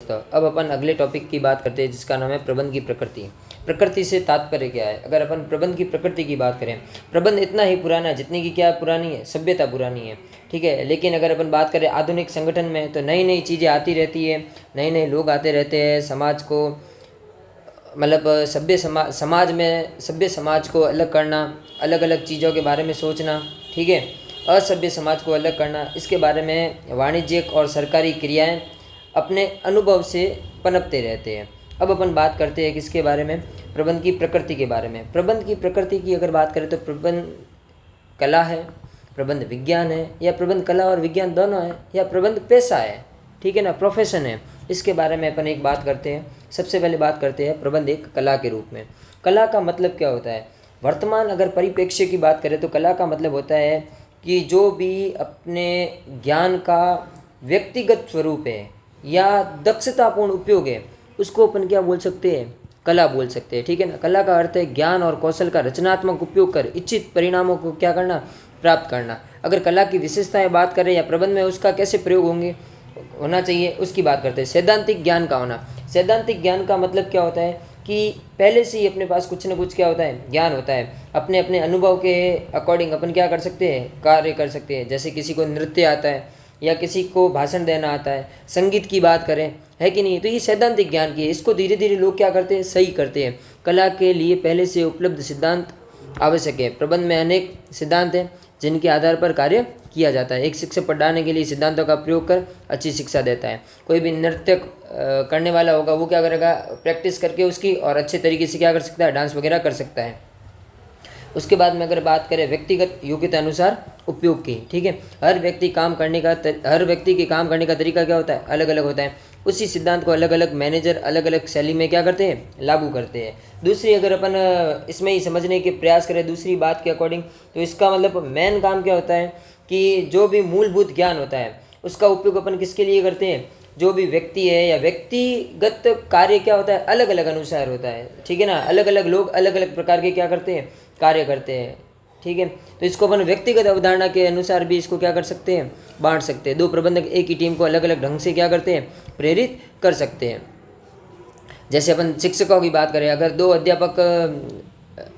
तो अब अपन अगले टॉपिक की बात करते हैं जिसका नाम है प्रबंध की प्रकृति। प्रकृति से तात्पर्य क्या है? अगर अपन प्रबंध की प्रकृति की बात करें, प्रबंध इतना ही पुराना है जितनी की क्या पुरानी है, सभ्यता पुरानी है, ठीक है। लेकिन अगर अपन बात करें आधुनिक संगठन में तो नई नई चीज़ें आती रहती है, नए नए लोग आते रहते हैं, समाज को मतलब सभ्य समाज को अलग करना, अलग अलग चीज़ों के बारे में सोचना, ठीक है, असभ्य समाज को अलग करना, इसके बारे में वाणिज्यिक और सरकारी क्रियाएं अपने अनुभव से पनपते रहते हैं। अब अपन बात करते हैं किसके बारे में? प्रबंध की प्रकृति के बारे में। प्रबंध की प्रकृति की अगर बात करें तो प्रबंध कला है, प्रबंध विज्ञान है, या प्रबंध कला और विज्ञान दोनों है, या प्रबंध पेशा है, ठीक है ना, प्रोफेशन है। इसके बारे में अपन एक बात करते हैं। सबसे पहले बात करते हैं प्रबंध एक कला के रूप में। कला का मतलब क्या होता है? वर्तमान अगर परिप्रेक्ष्य की बात करें तो कला का मतलब होता है कि जो भी अपने ज्ञान का व्यक्तिगत स्वरूप है या दक्षतापूर्ण उपयोग है, उसको अपन क्या बोल सकते हैं? कला बोल सकते हैं, ठीक है ना। कला का अर्थ है ज्ञान और कौशल का रचनात्मक उपयोग कर इच्छित परिणामों को क्या करना? प्राप्त करना। अगर कला की विशेषताएं बात करें या प्रबंध में उसका कैसे प्रयोग होना चाहिए, उसकी बात करते हैं। सैद्धांतिक ज्ञान का होना। सैद्धांतिक ज्ञान का मतलब क्या होता है कि पहले से ही अपने पास कुछ ना कुछ क्या होता है? ज्ञान होता है। अपने अपने अनुभव के अकॉर्डिंग अपन क्या कर सकते हैं? कार्य कर सकते हैं। जैसे किसी को नृत्य आता है या किसी को भाषण देना आता है, संगीत की बात करें, है कि नहीं? तो ये सैद्धांतिक ज्ञान की है। इसको धीरे धीरे लोग क्या करते हैं? सही करते हैं। कला के लिए पहले से उपलब्ध सिद्धांत आवश्यक है। प्रबंध में अनेक सिद्धांत हैं जिनके आधार पर कार्य किया जाता है। एक शिक्षक पढ़ाने के लिए सिद्धांतों का प्रयोग कर अच्छी शिक्षा देता है। कोई भी नृत्य करने वाला होगा वो क्या करेगा? प्रैक्टिस करके उसकी और अच्छे तरीके से क्या कर सकता है? डांस वगैरह कर सकता है। उसके बाद में अगर बात करें व्यक्तिगत योग्यता अनुसार उपयोग की, ठीक है। हर व्यक्ति के काम करने का तरीका क्या होता है? अलग अलग होता है। उसी सिद्धांत को अलग अलग मैनेजर अलग अलग शैली में क्या करते हैं? लागू करते हैं। दूसरी अगर अपन इसमें ही समझने के प्रयास करें दूसरी बात के अकॉर्डिंग, तो इसका मतलब मेन काम क्या होता है कि जो भी मूलभूत ज्ञान होता है उसका उपयोग अपन किसके लिए करते हैं? जो भी व्यक्ति है या व्यक्तिगत कार्य क्या होता है? अलग अलग अनुसार होता है, ठीक है ना। अलग अलग लोग अलग अलग प्रकार के क्या करते हैं? कार्य करते हैं, ठीक है। तो इसको अपन व्यक्तिगत अवधारणा के अनुसार भी इसको क्या कर सकते हैं? बांट सकते हैं। दो प्रबंधक एक ही टीम को अलग अलग ढंग से क्या करते हैं? प्रेरित कर सकते हैं। जैसे अपन शिक्षकों की बात करें, अगर दो अध्यापक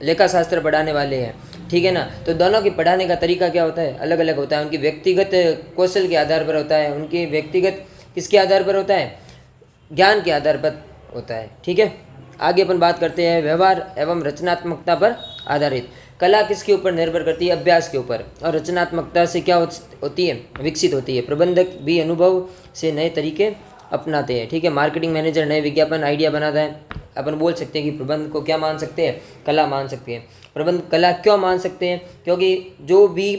लेखा शास्त्र पढ़ाने वाले हैं, ठीक है ना, तो दोनों के पढ़ाने का तरीका क्या होता है? अलग अलग होता है। उनकी व्यक्तिगत कौशल के आधार पर होता है, उनके व्यक्तिगत किसके आधार पर होता है? ज्ञान के आधार पर होता है, ठीक है। आगे अपन बात करते हैं व्यवहार एवं रचनात्मकता पर आधारित। कला किसके ऊपर निर्भर करती है? अभ्यास के ऊपर। और रचनात्मकता से क्या होती है? विकसित होती है। प्रबंधक भी अनुभव से नए तरीके अपनाते हैं, ठीक है। मार्केटिंग मैनेजर नए विज्ञापन आइडिया बनाता है। अपन बोल सकते हैं कि प्रबंध को क्या मान सकते हैं? कला मान सकते हैं। प्रबंध कला क्यों मान सकते हैं? क्योंकि जो भी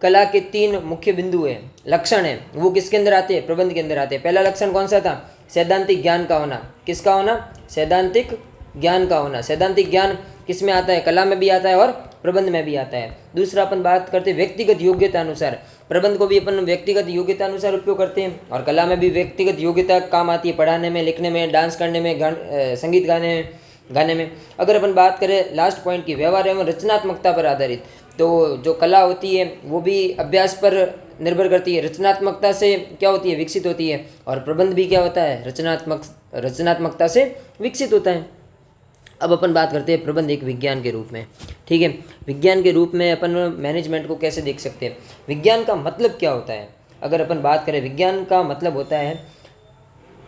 कला के तीन मुख्य बिंदु हैं, लक्षण हैं, वो किसके अंदर आते हैं? प्रबंध के अंदर आते हैं। पहला लक्षण कौन सा था? सैद्धांतिक ज्ञान का होना। किसका होना? सैद्धांतिक ज्ञान का होना। सैद्धांतिक ज्ञान किस में आता है? कला में भी आता है और प्रबंध में भी आता है। दूसरा अपन बात करते हैं व्यक्तिगत योग्यता अनुसार। प्रबंध को भी अपन व्यक्तिगत योग्यता अनुसार उपयोग करते हैं और कला में भी व्यक्तिगत योग्यता काम आती है, पढ़ाने में, लिखने में, डांस करने में, संगीत गाने में। अगर अपन बात करें लास्ट पॉइंट की, व्यवहार एवं रचनात्मकता पर आधारित, तो जो कला होती है वो भी अभ्यास पर निर्भर करती है, रचनात्मकता से क्या होती है? विकसित होती है। और प्रबंध भी क्या होता है? रचनात्मकता से विकसित होता है। अब अपन बात करते हैं प्रबंध एक विज्ञान के रूप में, ठीक है। विज्ञान के रूप में अपन मैनेजमेंट को कैसे देख सकते हैं? विज्ञान का मतलब क्या होता है? अगर अपन बात करें, विज्ञान का मतलब होता है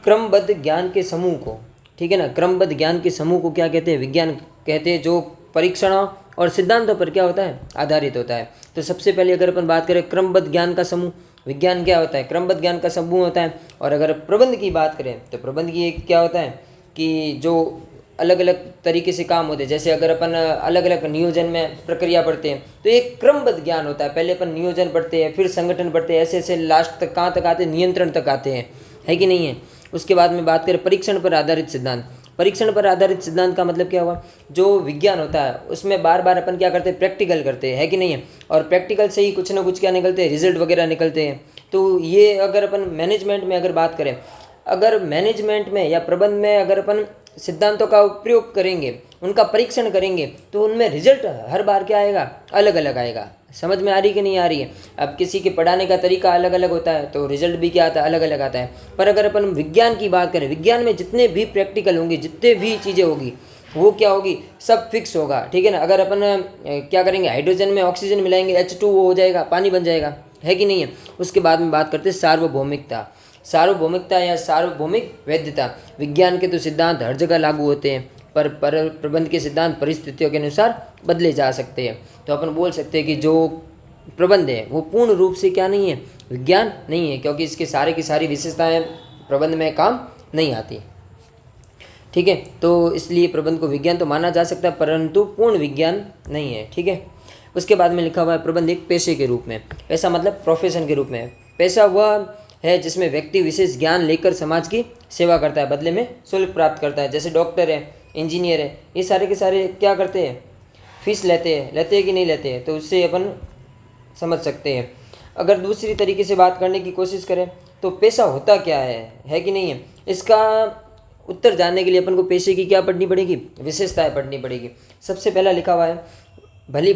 क्रमबद्ध ज्ञान के समूह को, ठीक है ना। क्रमबद्ध ज्ञान के समूह को क्या कहते हैं? विज्ञान कहते हैं, जो परीक्षणों और सिद्धांतों पर क्या होता है? आधारित होता है। तो सबसे पहले अगर अपन बात करें क्रमबद्ध ज्ञान का समूह, विज्ञान क्या होता है? क्रमबद्ध ज्ञान का समूह होता है। और अगर प्रबंध की बात करें तो प्रबंध की एक क्या होता है कि जो अलग अलग तरीके से काम होते हैं। जैसे अगर अपन अलग अलग नियोजन में प्रक्रिया पढ़ते हैं तो एक क्रमबद्ध ज्ञान होता है। पहले अपन नियोजन पढ़ते हैं, फिर संगठन पढ़ते हैं, ऐसे ऐसे लास्ट तक कहाँ तक आते हैं? नियंत्रण तक आते हैं, है कि नहीं है। उसके बाद में बात करें परीक्षण पर आधारित सिद्धांत। परीक्षण पर आधारित सिद्धांत का मतलब क्या हुआ? जो विज्ञान होता है उसमें बार बार अपन क्या करते हैं? प्रैक्टिकल करते हैं, है कि नहीं है। और प्रैक्टिकल से ही कुछ ना कुछ क्या निकलते हैं? रिजल्ट वगैरह निकलते हैं। तो ये अगर अपन मैनेजमेंट में अगर बात करें, अगर मैनेजमेंट में या प्रबंध में अगर अपन सिद्धांतों का उपयोग करेंगे उनका परीक्षण करेंगे तो उनमें रिजल्ट हर बार क्या आएगा, अलग अलग आएगा। समझ में आ रही कि नहीं आ रही है? अब किसी के पढ़ाने का तरीका अलग अलग होता है तो रिजल्ट भी क्या आता है, अलग अलग आता है। पर अगर अपन विज्ञान की बात करें, विज्ञान में जितने भी प्रैक्टिकल होंगे, जितने भी चीज़ें होगी, वो क्या होगी, सब फिक्स होगा, ठीक है ना। अगर अपन क्या करेंगे, हाइड्रोजन में ऑक्सीजन मिलाएंगे, H2 हो जाएगा, पानी बन जाएगा, है कि नहीं है। उसके बाद में बात करते हैं सार्वभौमिकता। सार्वभौमिकता या सार्वभौमिक वैधता, विज्ञान के तो सिद्धांत हर जगह लागू होते हैं, पर प्रबंध के सिद्धांत परिस्थितियों के अनुसार बदले जा सकते हैं। तो अपन बोल सकते हैं कि जो प्रबंध है वो पूर्ण रूप से क्या नहीं है, विज्ञान नहीं है, क्योंकि इसके सारे की सारी विशेषताएं प्रबंध में काम नहीं आती, ठीक है। तो इसलिए प्रबंध को विज्ञान तो माना जा सकता है, परंतु पूर्ण विज्ञान नहीं है, ठीक है। उसके बाद में लिखा हुआ है प्रबंध एक पेशे के रूप में। पैसा मतलब प्रोफेशन के रूप में। पैसा वह है जिसमें व्यक्ति विशेष ज्ञान लेकर समाज की सेवा करता है, बदले में शुल्क प्राप्त करता है। जैसे डॉक्टर है, इंजीनियर है, ये सारे के सारे क्या करते हैं, फीस लेते हैं कि नहीं लेते हैं, तो उससे अपन समझ सकते हैं। अगर दूसरी तरीके से बात करने की कोशिश करें तो पैसा होता क्या है कि नहीं है, इसका उत्तर जानने के लिए अपन को पेशे की क्या पढ़नी पड़ेगी, विशेषताएं पढ़नी पड़ेगी। सबसे पहला लिखा हुआ है भली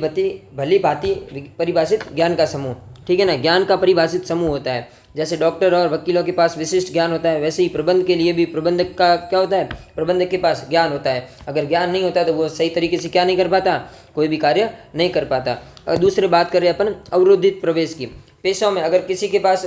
भांति परिभाषित ज्ञान का समूह, ठीक है ना। ज्ञान का परिभाषित समूह होता है। जैसे डॉक्टर और वकीलों के पास विशिष्ट ज्ञान होता है, वैसे ही प्रबंध के लिए भी प्रबंधक का क्या होता है, प्रबंधक के पास ज्ञान होता है। अगर ज्ञान नहीं होता तो वो सही तरीके से क्या नहीं कर पाता, कोई भी कार्य नहीं कर पाता। और दूसरी बात करें अपन अवरोधित प्रवेश की। पेशों में अगर किसी के पास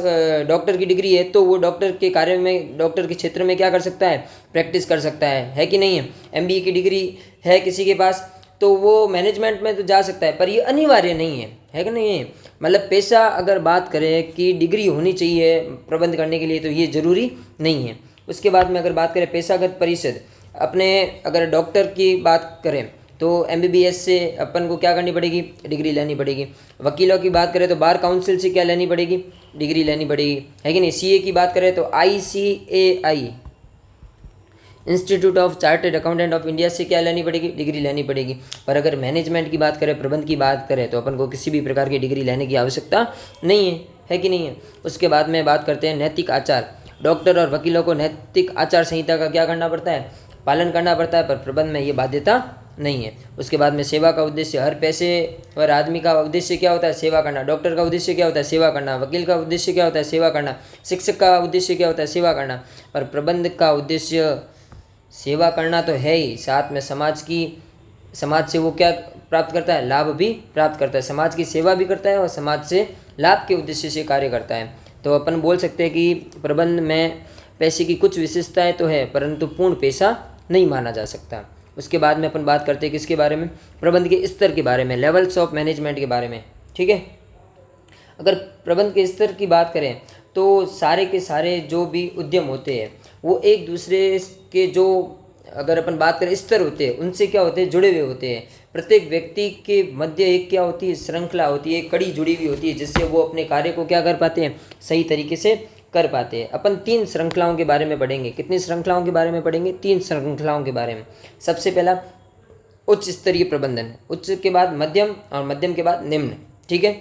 डॉक्टर की डिग्री है तो वो डॉक्टर के कार्य में, डॉक्टर के क्षेत्र में क्या कर सकता है, प्रैक्टिस कर सकता है कि नहीं है। MBA की डिग्री है किसी के पास तो वो मैनेजमेंट में तो जा सकता है, पर ये अनिवार्य नहीं है कि नहीं है। मतलब पेशा अगर बात करें कि डिग्री होनी चाहिए प्रबंध करने के लिए, तो ये ज़रूरी नहीं है। उसके बाद में अगर बात करें पेशागत परिषद, अपने अगर डॉक्टर की बात करें तो MBBS से अपन को क्या करनी पड़ेगी, डिग्री लेनी पड़ेगी। वकीलों की बात करें तो बार काउंसिल से क्या लेनी पड़ेगी, डिग्री लेनी पड़ेगी, है कि नहीं। CA की बात करें तो ICAI institute of chartered accountant of India से क्या लेनी पड़ेगी, डिग्री लेनी पड़ेगी। पर अगर मैनेजमेंट की बात करें, प्रबंध की बात करें, तो अपन को किसी भी प्रकार की डिग्री लेने की आवश्यकता नहीं है कि नहीं है। उसके बाद में बात करते हैं नैतिक आचार। डॉक्टर और वकीलों को नैतिक आचार संहिता का क्या करना पड़ता है, पालन करना पड़ता है, पर प्रबंध में ये बाध्यता नहीं है। उसके बाद में सेवा का उद्देश्य, हर पैसे और आदमी का उद्देश्य क्या होता है, सेवा करना। डॉक्टर का उद्देश्य क्या होता है, सेवा करना। वकील का उद्देश्य क्या होता है, सेवा करना। शिक्षक का उद्देश्य क्या होता है, सेवा करना। पर प्रबंध का उद्देश्य सेवा करना तो है ही, साथ में समाज से वो क्या प्राप्त करता है, लाभ भी प्राप्त करता है। समाज की सेवा भी करता है और समाज से लाभ के उद्देश्य से कार्य करता है। तो अपन बोल सकते हैं कि प्रबंध में पैसे की कुछ विशेषताएं तो है, परंतु पूर्ण पेशा नहीं माना जा सकता। उसके बाद में अपन बात करते हैं किसके बारे में, प्रबंध के स्तर के बारे में, लेवल्स ऑफ मैनेजमेंट के बारे में, ठीक है। अगर प्रबंध के स्तर की बात करें तो सारे के सारे जो भी उद्यम होते हैं वो एक दूसरे के जो, अगर अपन बात करें स्तर होते हैं, उनसे क्या होते हैं, जुड़े हुए होते हैं। प्रत्येक व्यक्ति के मध्य एक क्या होती है, श्रृंखला होती है, एक कड़ी जुड़ी हुई होती है, जिससे वो अपने कार्य को क्या कर पाते हैं, सही तरीके से कर पाते हैं। अपन 3 श्रृंखलाओं के बारे में पढ़ेंगे। कितनी श्रृंखलाओं के बारे में पढ़ेंगे, 3 श्रृंखलाओं के बारे में। सबसे पहला उच्च स्तरीय प्रबंधन, उच्च के बाद मध्यम और मध्यम के बाद निम्न, ठीक है।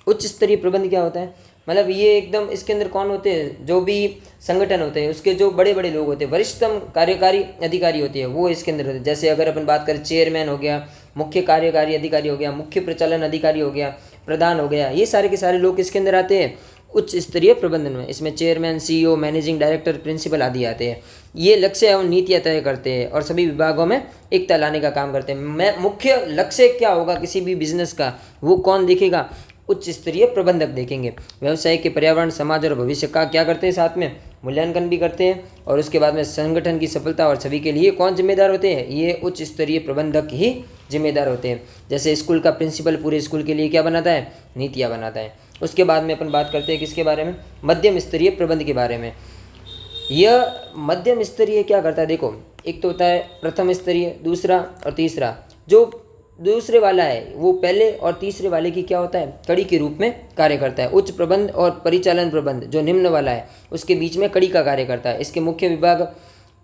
उच्च स्तरीय प्रबंध क्या होता है, मतलब ये एकदम इसके अंदर कौन होते हैं, जो भी संगठन होते हैं उसके जो बड़े बड़े लोग होते हैं, वरिष्ठतम कार्यकारी अधिकारी होते हैं, वो इसके अंदर होते हैं। जैसे अगर अपन बात करें, चेयरमैन हो गया, मुख्य कार्यकारी अधिकारी हो गया, मुख्य प्रचालन अधिकारी हो गया, प्रधान हो गया, ये सारे के सारे लोग इसके अंदर आते हैं उच्च स्तरीय प्रबंधन में। इसमें chairman, CEO, managing director, principal आदि आते हैं। ये लक्ष्य एवं नीतियाँ तय करते हैं और सभी विभागों में एकता लाने का काम करते हैं। मुख्य लक्ष्य क्या होगा किसी भी बिजनेस का, वो कौन देखेगा, उच्च स्तरीय प्रबंधक देखेंगे। व्यवसाय के पर्यावरण, समाज और भविष्य का क्या करते हैं, साथ में मूल्यांकन भी करते हैं। और उसके बाद में संगठन की सफलता और सभी के लिए कौन जिम्मेदार होते हैं, ये उच्च स्तरीय प्रबंधक ही जिम्मेदार होते हैं। जैसे स्कूल का प्रिंसिपल पूरे स्कूल के लिए क्या बनाता है, नीतियाँ बनाता है। उसके बाद में अपन बात करते हैं किसके बारे में, मध्यम स्तरीय प्रबंध के बारे में। यह मध्यम स्तरीय क्या करता है, देखो एक तो होता है प्रथम स्तरीय, दूसरा और तीसरा। जो दूसरे वाला है वो पहले और तीसरे वाले की क्या होता है, कड़ी के रूप में कार्य करता है। उच्च प्रबंध और परिचालन प्रबंध जो निम्न वाला है उसके बीच में कड़ी का कार्य करता है। इसके मुख्य विभाग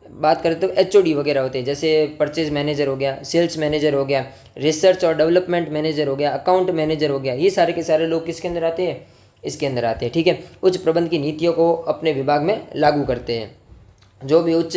बात करें तो HOD वगैरह होते हैं, जैसे परचेज मैनेजर हो गया, सेल्स मैनेजर हो गया, रिसर्च और डेवलपमेंट मैनेजर हो गया, अकाउंट मैनेजर हो गया। ये सारे के सारे लोग किसके अंदर आते हैं, इसके अंदर आते हैं, ठीक है। उच्च प्रबंध की नीतियों को अपने विभाग में लागू करते हैं। जो भी उच्च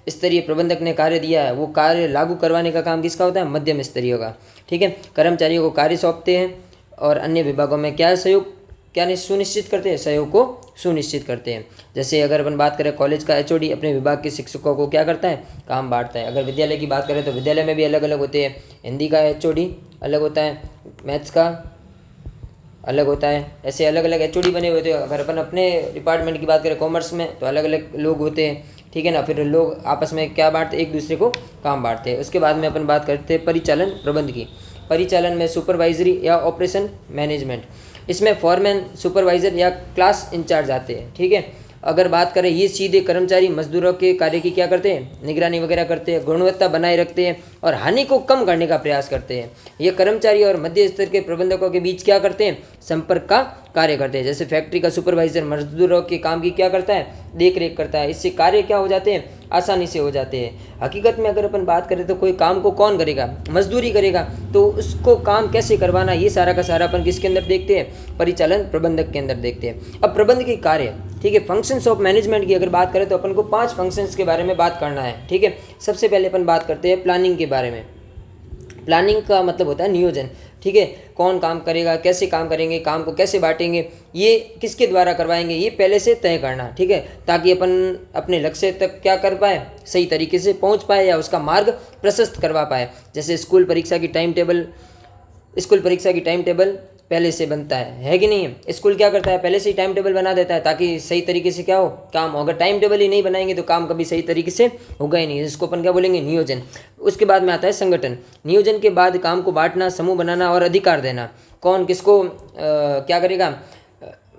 स्तरीय प्रबंधक ने कार्य दिया है वो कार्य लागू करवाने का काम किसका होता है? मध्यम स्तरीय का। ठीक है, कर्मचारियों को कार्य सौंपते हैं और अन्य विभागों में क्या सहयोग सुनिश्चित करते हैं? सहयोग को सुनिश्चित करते हैं। जैसे अगर अपन बात करें कॉलेज का एचओडी अपने विभाग के शिक्षकों को क्या करता है? काम बांटता है। अगर विद्यालय की बात करें तो विद्यालय में भी अलग अलग होते हैं। हिंदी का एचओडी अलग होता है, मैथ्स का अलग होता है, ऐसे अलग अलग एचओडी बने हुए थे। अगर अपन अपने डिपार्टमेंट की बात करें कॉमर्स में तो अलग अलग लोग होते हैं। ठीक है ना, फिर लोग आपस में क्या बांटते? एक दूसरे को काम बांटते हैं। उसके बाद में अपन बात करते हैं परिचालन प्रबंध की। परिचालन में सुपरवाइजरी या ऑपरेशन मैनेजमेंट, इसमें फॉरमैन, सुपरवाइजर या क्लास इंचार्ज आते हैं। ठीक है, अगर बात करें ये सीधे कर्मचारी मजदूरों के कार्य की क्या करते हैं? निगरानी वगैरह करते हैं, गुणवत्ता बनाए रखते हैं और हानि को कम करने का प्रयास करते हैं। ये कर्मचारी और मध्य स्तर के प्रबंधकों के बीच क्या करते हैं? संपर्क का कार्य करते हैं। जैसे फैक्ट्री का सुपरवाइजर मजदूरों के काम की क्या करता है? देख रेख करता है। इससे कार्य क्या हो जाते हैं? आसानी से हो जाते हैं। हकीकत में अगर अपन बात करें तो कोई काम को कौन करेगा? मजदूरी करेगा, तो उसको काम कैसे करवाना ये सारा का सारा अपन किसके अंदर देखते हैं? परिचालन प्रबंधक के अंदर देखते हैं। अब प्रबंध के कार्य, ठीक है, फंक्शंस ऑफ मैनेजमेंट की अगर बात करें तो अपन को 5 फंक्शंस के बारे में बात करना है। ठीक है, सबसे पहले अपन बात करते हैं प्लानिंग के बारे में। प्लानिंग का मतलब होता है नियोजन। ठीक है, कौन काम करेगा, कैसे काम करेंगे, काम को कैसे बांटेंगे, ये किसके द्वारा करवाएंगे, ये पहले से तय करना। ठीक है, ताकि अपन अपने लक्ष्य तक क्या कर पाए? सही तरीके से पहुंच पाए या उसका मार्ग प्रशस्त करवा पाए। जैसे स्कूल परीक्षा की टाइम टेबल पहले से बनता है कि नहीं है? स्कूल क्या करता है? पहले से ही टाइम टेबल बना देता है ताकि सही तरीके से क्या हो? काम हो। अगर टाइम टेबल ही नहीं बनाएंगे तो काम कभी सही तरीके से होगा ही नहीं। इसको अपन क्या बोलेंगे? नियोजन। उसके बाद में आता है संगठन। नियोजन के बाद काम को बांटना, समूह बनाना और अधिकार देना। कौन किसको क्या करेगा,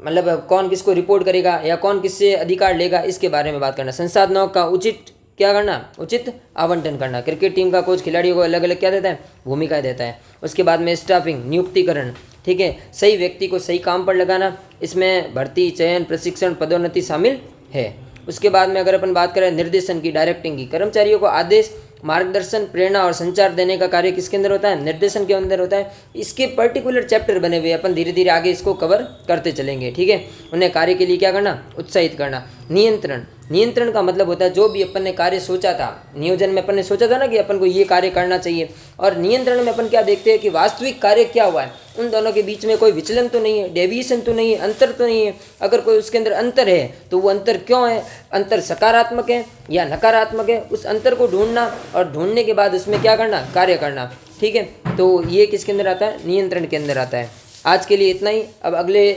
मतलब कौन किसको रिपोर्ट करेगा या कौन किससे अधिकार लेगा, इसके बारे में बात करना। संसाधनों का उचित क्या करना? उचित आवंटन करना। क्रिकेट टीम का कोच खिलाड़ियों को अलग अलग क्या देता है? भूमिकाएं देता है। उसके बाद में स्टाफिंग, नियुक्तिकरण। ठीक है, सही व्यक्ति को सही काम पर लगाना, इसमें भर्ती, चयन, प्रशिक्षण, पदोन्नति शामिल है। उसके बाद में अगर अपन बात करें निर्देशन की, डायरेक्टिंग की, कर्मचारियों को आदेश, मार्गदर्शन, प्रेरणा और संचार देने का कार्य किसके अंदर होता है? निर्देशन के अंदर होता है। इसके पर्टिकुलर चैप्टर बने हुए, अपन धीरे धीरे आगे इसको कवर करते चलेंगे। ठीक है, उन्हें कार्य के लिए क्या करना? उत्साहित करना। नियंत्रण, नियंत्रण का मतलब होता है जो भी अपन ने कार्य सोचा था, नियोजन में अपन ने सोचा था ना कि अपन को ये कार्य करना चाहिए, और नियंत्रण में अपन क्या देखते हैं कि वास्तविक कार्य क्या हुआ है, उन दोनों के बीच में कोई विचलन तो नहीं है, डेविएशन तो नहीं है, अंतर तो नहीं है। अगर कोई उसके अंदर अंतर है तो वो अंतर क्यों है? अंतर सकारात्मक है या नकारात्मक है? उस अंतर को ढूंढना और ढूंढने के बाद उसमें क्या करना? कार्य करना। ठीक है, तो ये किसके अंदर आता है? नियंत्रण के अंदर आता है। आज के लिए इतना ही। अब अगले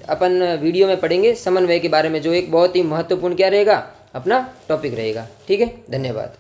अपन वीडियो में पढ़ेंगे समन्वय के बारे में, जो एक बहुत ही महत्वपूर्ण क्या रहेगा? अपना टॉपिक रहेगा। ठीक है, धन्यवाद।